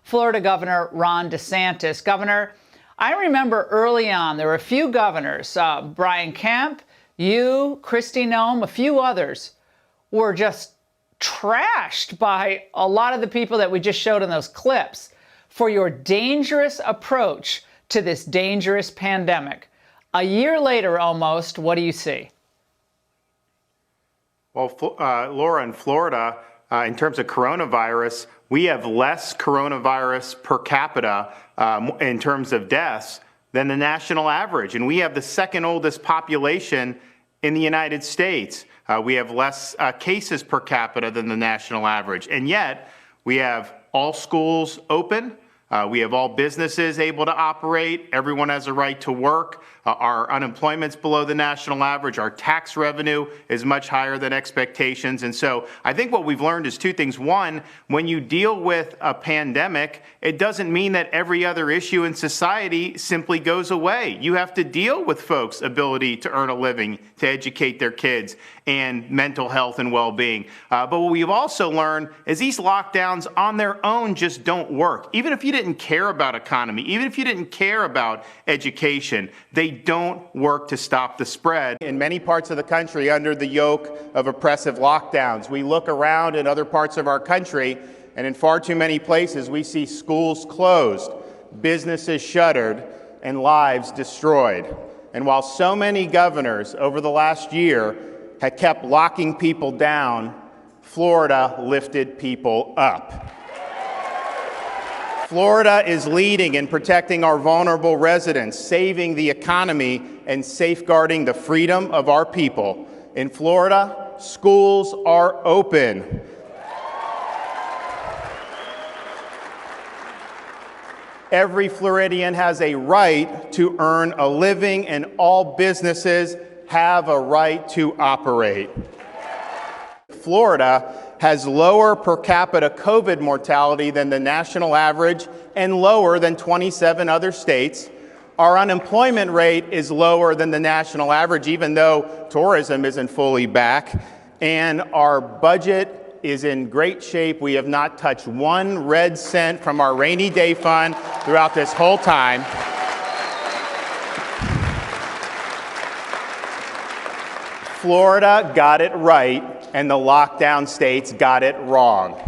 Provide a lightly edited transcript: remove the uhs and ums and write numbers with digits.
Florida Governor Ron DeSantis. Governor, I remember early on there were a few governors, Brian Kemp, you, Kristi Noem, a few others, were just trashed by a lot of the people that we just showed in those clips for your dangerous approach to this dangerous pandemic. A year later almost, what do you see? Well, Laura, in Florida, in terms of coronavirus, we have less coronavirus per capita in terms of deaths than the national average. And we have the second oldest population in the United States. We have less cases per capita than the national average. And yet, we have all schools open. We have all businesses able to operate. Everyone has a right to work. Our unemployment's below the national average. Our tax revenue is much higher than expectations. And so I think what we've learned is two things. One, when you deal with a pandemic, it doesn't mean that every other issue in society simply goes away. You have to deal with folks' ability to earn a living, to educate their kids, and mental health and well-being. But what we've also learned is these lockdowns on their own just don't work. Even if you didn't care about economy, even if you didn't care about education, they don't work to stop the spread. In many parts of the country, under the yoke of oppressive lockdowns, we look around in other parts of our country, and in far too many places, we see schools closed, businesses shuttered, and lives destroyed. And while so many governors over the last year had kept locking people down, Florida lifted people up. Florida is leading in protecting our vulnerable residents, saving the economy, and safeguarding the freedom of our people. In Florida, schools are open. Every Floridian has a right to earn a living, and all businesses have a right to operate. Florida has lower per capita COVID mortality than the national average and lower than 27 other states. Our unemployment rate is lower than the national average, even though tourism isn't fully back. And our budget is in great shape. We have not touched one red cent from our rainy day fund throughout this whole time. Florida got it right, and the lockdown states got it wrong.